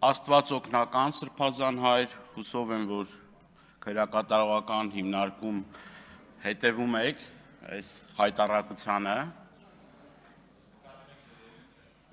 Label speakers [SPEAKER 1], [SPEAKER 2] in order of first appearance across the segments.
[SPEAKER 1] Աստված օգնական Սրբազան հայր, հուսով եմ, որ քրեակատարողական հիմնարկում հետևում եք այս խայտառակությանը։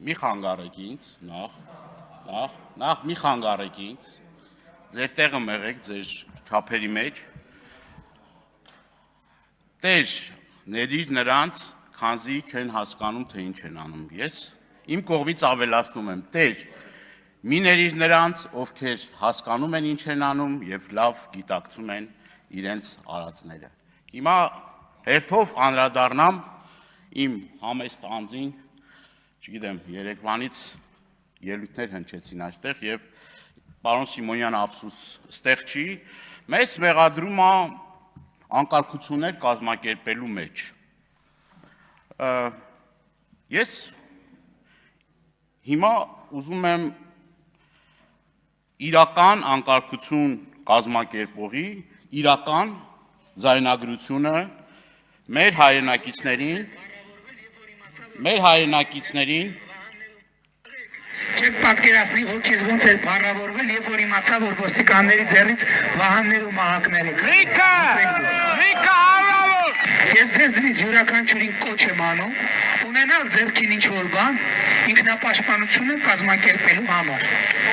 [SPEAKER 1] Մի խանգարեք ինձ, նախ մի խանգարեք ինձ, ձեր տեղը մեղեք ձեր չափերի մեջ, Տեր, ներիր նրանց, քանզի չեն հասկանում, թե ինչ են անում, ես իմ կողմից ավելացնում եմ, Տեր, մի ներիր նրանց, ովքեր հասկանում են ինչ են անում և լավ գիտակցում են իրենց արածները։ Հիմա հերթով անդրադառնամ իմ համեստ անձին, չգիտեմ, երեկվանից ելույթներ հնչեցին այստեղ և պարոն Սիմոնյանը ափսուս ստեղ չի, մեզ մեղադրում է անկարգություններ կազմակերպելու մեջ։ Ես հիմա ուզում եմ իրական անկարգություն կազմակերպողի, իրական ձայնագրությունը մեր հայրենակիցներին
[SPEAKER 2] Չեք պատկերացնի, որ քեզ ոնց էր փառավորվել, երբ որ իմացա, որ ոստիկանների ձեռից վահաններ ու մահակներ եք։ Ռիկա, արավոր։ Ես ձեզնից յուրաքանչյուրին կոչ եմ անում, ունենալ ձեռքին ինչ-որ բան, ինքնապաշտպանությունը կազմակերպելու համար։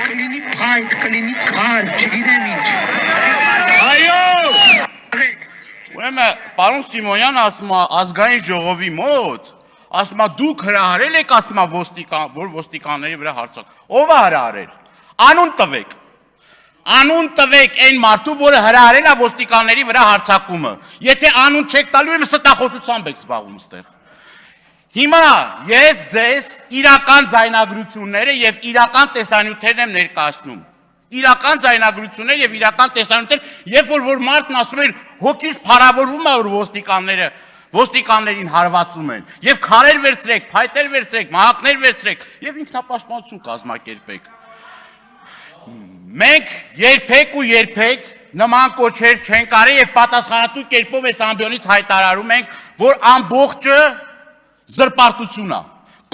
[SPEAKER 2] Կլինի փայտ, կլինի քար, չգիտեմ ինչ։ Այո։
[SPEAKER 1] Ուրեմն, պարոն Սիմոնյան ասում է ազգային ժողովի մոտ, ասում է դուք հրահարել եք, ասում է որ ոստիկանների վրա հարձակ։ Ով է հրահարել։ Անուն տվեք այն մարդու, որը հրահարել է ոստիկանների վրա հարձակումը։ Եթե անուն չեք տալու, ուրեմն ստախոսությամբ եք զբաղվում ստեղ։ Հիմա ես ձեզ իրական ձայնագրությունները եւ իրական տեսանյութերն եմ ներկայացնում։ Իրական ձայնագրություններ եւ իրական տեսանյութեր, երբ որ մարդն ասում է հոգիս փառավորվում է, որ ոստիկաններին հարվածում են, եւ քարեր վերցրեք, փայտեր վերցրեք, մահակներ վերցրեք, եւ ինքնապաշտպանություն կազմակերպեք։ Մենք երբեք նման կոչեր չենք արել եւ պատասխանատու կերպով այս ամբիոնից հայտարարում ենք, որ ամբողջը զրպարտություն է։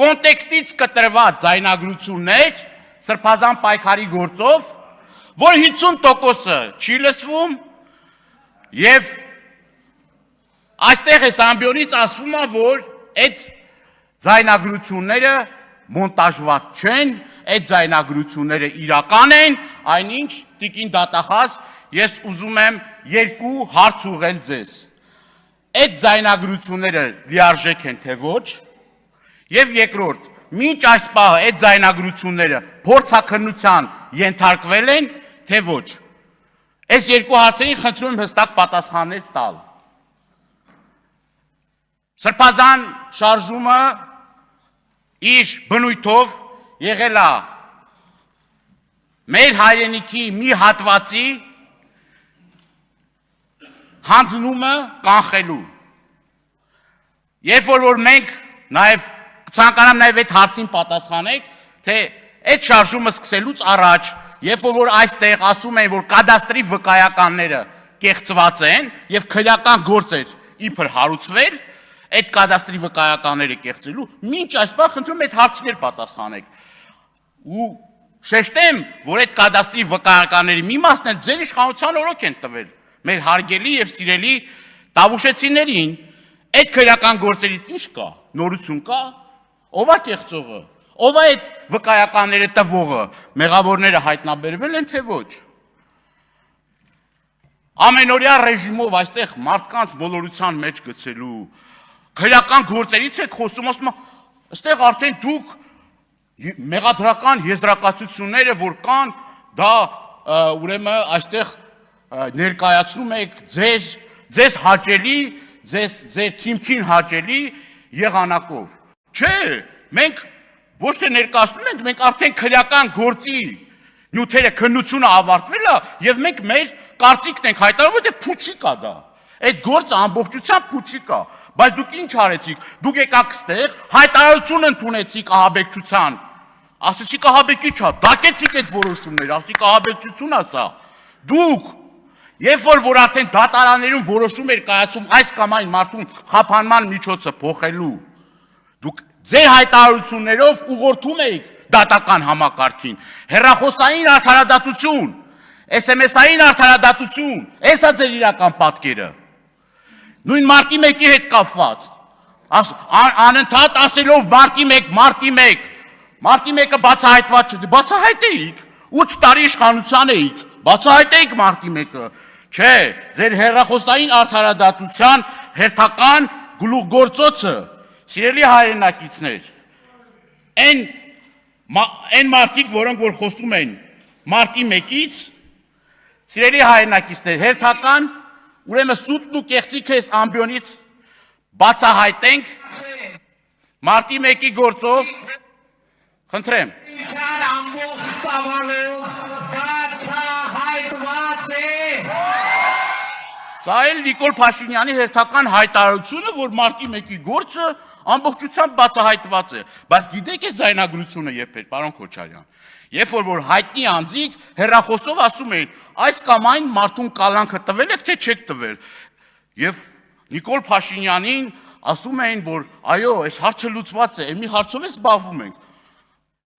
[SPEAKER 1] Կոնտեքստից կտրված ձայնագրություններ Սրբազան պայքարի գործով, որ 50%-ը չի լսվում եւ այստեղ այս ամբիոնից ասվում է, որ այդ ձայնագրությունները մոնտաժված չեն, այդ ձայնագրությունները իրական են, այնինչ տիկին դատախազ, ես ուզում եմ երկու հարց ուղղել ձեզ։ Այդ ձայնագրությունները լիարժեք են, թե ոչ, եւ երկրորդ, մինչ այս պահը այդ ձայնագրությունները փորձաքննության ենթարկվել են, թե ոչ։ Այս երկու հարցերին խնդրում եմ հստակ պատասխաններ տալ։ Սրբազան շարժումը իր բնույթով եղել է մեր հայրենիքի մի հատվածի հանձնումը կանխելու։ Երբ որ մենք նաև ցանկանամ նաև այդ հարցին պատասխանեք, թե այդ շարժումը սկսելուց առաջ, երբ որ այստեղ ասում են, որ կադաստրի վկայականները կեղծված են եւ քրեական գործեր իբր հարուցվել, այդ կադաստրի վկայականները կեղծելու, մինչ այս պահ խնդրում եմ այդ հարցներ պատասխանեք։ Ու շեշտեմ, որ այդ կադաստրի վկայականների մի մասն էլ ձեր իշխանության օրոք են տվել մեր հարգելի եւ սիրելի տավուշեցիներին, այդ քրեական գործերից ինչ կա, նորություն կա, ով է կեղծողը, ով է այդ վկայականները տվողը, մեղավորները հայտնաբերվել են, թե ոչ։ Ամենօրյա ռեժիմով այստեղ մարդկանց բոլորության մեջ գցելու, քրեական գործերից եք խոսում, ասում է, այստեղ արդեն դուք մեղադրական եզրակացությունները, որ կան, դա ուրեմն այստեղ ներկայացնում եք ձեզ հաճելի, ձեր քիմքին հաճելի եղանակով։ Չէ, մենք ոչ թե ներկայացնում ենք, մենք արդեն քրեական գործի նյութերը քննությունը ավարտվել է եւ մենք մեր կարծիքն ենք հայտարարում, որ փուչիկ է դա։ Այդ գործը ամբողջությամբ փուչիկ է, բայց դուք ինչ արեցիք։ Դուք եկաք ստեղ, հայտարարություն ընդունեցիք ահաբեկչության։ Ասեցիք ահաբեկիչ է, դակեցիք այդ որոշումները, ասիք ահաբեկչություն է սա։ Դուք երբ որ արդեն դատարաններում որոշում էր կայացում այս կամ այն մարդուն խափանման միջոցը փոխելու, դուք ձեր հայտարարություններով ուղղորդում էիք դատական համակարգին, հեռախոսային արդարադատություն, SMS-ային արդարադատություն, էսա ձեր իրական պատկերը։ Նույն մարտի 1-ի հետ կապված, անընդհատ ասելով մարտի 1, մարտի 1-ը բացահայտված չէ, բացահայտեիք, 8 տարի իշխանության էիք, բացահայտեիք մարտի 1-ը, չէ, ձեր հեռախոսային արդարադատության հերթական գլուխգործոցը, սիրելի հայրենակիցներ, այն մարդիկ, որոնք որ խոսում են մարտի 1-ից, սիրելի հայրենակիցներ, հերթական, ուրեմն սուտն ու կեղծիքը այս ամբիոնից բացահայտենք մարտի 1-ի գործով, խնդրեմ։ Սա էլ Նիկոլ Փաշինյանի հերթական հայտարարությունը, որ մարտի 1-ի գործը ամբողջությամբ բացահայտված է, բայց գիտեք այս ձայնագրությունը երբ էր, պարոն Քոչարյան, երբ որ հայտնի անձիկ հեռախոսով ասում էին, այս կամ այն մարդուն կալանքը տվել եք, թե չեք տվել, եւ Նիկոլ Փաշինյանին ասում էին, որ այո, այս հարցը լուծված է, մի հարցով է զբաղվում ենք,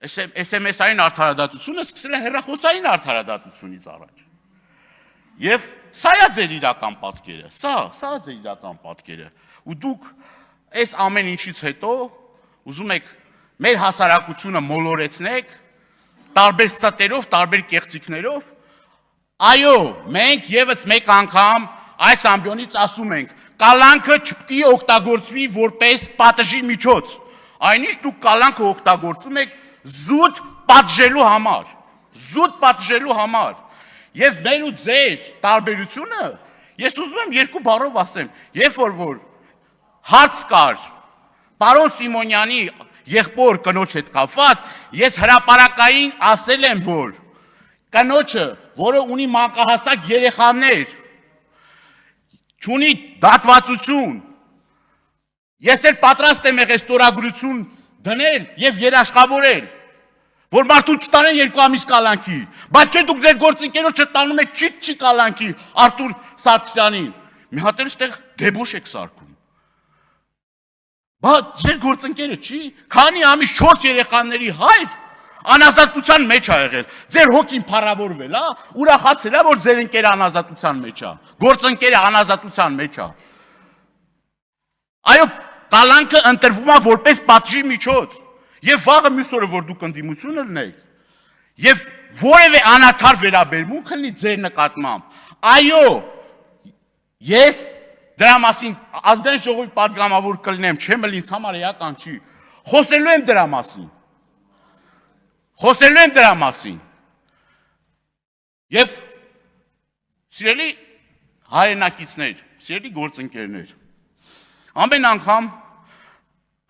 [SPEAKER 1] SMS-ային արդարադատությունը սկսել է հեռախոսային արդարադատությունից առաջ։ Եվ սա է ձեր իրական պատկերը, սա է ձեր իրական պատկերը, ու դուք այս ամեն ինչից հետո ուզում եք մեր հասարակությունը մոլորեցնեք, տարբեր ստատերով, տարբեր կեղծիքներով, այո, մենք եւս մեկ անգամ այս ամբիոնից ասում ենք, կալանքը չպետք է օգտագործվի որպես պատժի միջոց, այնինչ դուք կալանքը օգտագործում եք զուտ պատժելու համար, եւ մեր ու ձեր տարբերությունը, ես ուզում եմ երկու բառով ասեմ, երբ որ հարց կար պարոն Սիմոնյանի եղբոր կնոջ հետ կապված, ես հրապարակային ասել եմ, որ կնոջը, որը ունի մանկահասակ երեխաներ, չունի դատվածություն, ես էլ պատրաստ եմ եղել ստորագրություն դնել եւ երաշխավորել, որ մարդու չտանեն 2 ամիս կալանքի, բայց չէ դուք ձեր գործընկերոջը տանում եք քիչ կալանքի Արտուր Սարգսյանին, մի հատ էլ այստեղ դեբուշ եք սարքում, բայց ձեր գործընկերը չի, քանի ամիս 4 երեխաների հայր անազատության մեջ ա եղել, ձեր հոգին փառավորվել ա, ուրախացել ա, որ ձեր ընկերը անազատության մեջ ա, գործընկերը անազատության մեջ ա, այո, կալանքը ընտրվում ա որպես պատժի միջոց, եւ վաղը մյուս օրը, որ դուք ընդդիմություն լինեք, եւ որևէ անարդար վերաբերմունք լինի ձեր նկատմամբ, այո, ես դրա մասին ազգային ժողովի պատգամավոր կլինեմ, չեմ ինձ համար էական չի, խոսելու եմ դրա մասին, եւ սիրելի հայրենակիցներ, սիրելի գործընկերներ, ամեն անգամ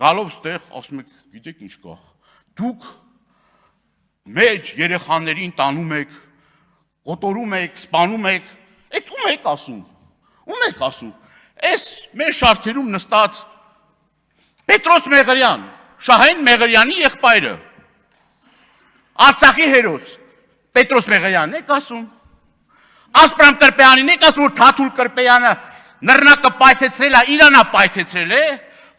[SPEAKER 1] գալով ստեղ ասում եք, գիտեք ինչ կա, դուք մեր երեխաներին տանում եք, կոտորում եք, սպանում եք, այդ ում եք ասում, այս մեր շարքերում նստած Պետրոս Մեղրյան, Շահեն Մեղրյանի եղբայրը, Արցախի հերոս, Պետրոս Մեղրյանն եք ասում, Ասպրամ Կրպեյանին եք ասում, որ Թաթուլ Կրպեյանը նռնակը պայթեցրել է, Իրանա պայթեցրել է,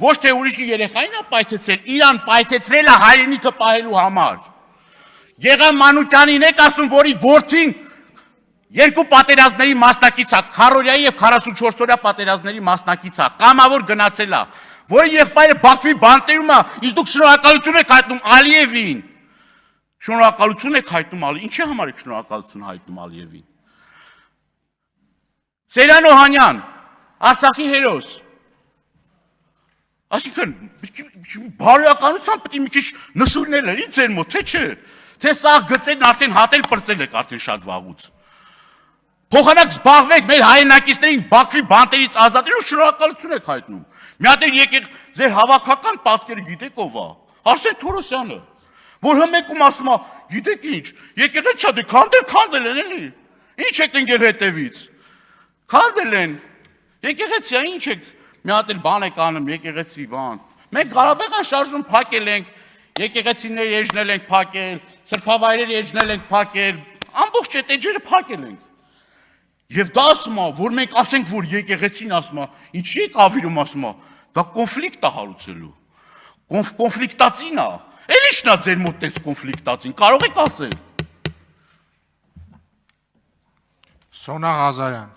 [SPEAKER 1] ոչ թե ուրիշի երեխային է պայթեցրել, Իրան պայթեցրել է հայրենիքը պահելու համար։ Գեգամ Մանուկյանին եք ասում, որի որդին 2 պատերազմների մասնակից է, Քարորիայի եւ 44-օրյա պատերազմների մասնակից է, կամավոր գնացել է, որի եղբայրը Բաքվի բանտերում է, իսկ դուք շնորհակալություն եք հայտնում Ալիևին։ Շնորհակալություն եք հայտնում Ալիևին, ինչի համար եք շնորհակալություն հայտնում Ալիևին։ Սերյան Օհանյան, Արցախի հերոս։ Այսինքն, բարոյականությամբ պետք է մի քիչ նշույլներ էր ձեր մոտ, թե չէ։ Թե սա գծերն արդեն հատել պրծել եք արդեն շատ վաղուց։ Փոխանակ զբաղվեք մեր հայրենակիցներին Բաքվի բանտերից ազատելու շնորհակալություն եք հայտնում։ Մի հատ եկեք ձեր հավաքական պատկերը գիտեք ով է։ Արսեն Թորոսյանը, որ հմեկում ասում է, գիտեք ինչ, եկեղեցի դե քանդել են էլի։ Ինչ եք ընկել հետևից։ Քանդել են։ Եկեղեցի ինչ եք, մի հատ էլ բան եք անում, եկեղեցի բան։ Մենք Ղարաբաղյան շարժում փակել ենք, եկեղեցիներ էջնել ենք փակել, սրբավայրեր էջնել ենք փակել, ամբողջ այդ էջերը փակել ենք։ Եվ դա ասում է, որ մենք ասենք, որ եկեղեցին ասում է, ինչի եք ավիրում ասում է, դա կոնֆլիկտ է հարուցելու, կոնֆլիկտացին է, Էլիշնա ձեր մոտ տես կոնֆլիկտացին, կարող եք ասել։
[SPEAKER 3] Սոնա Ղազարյան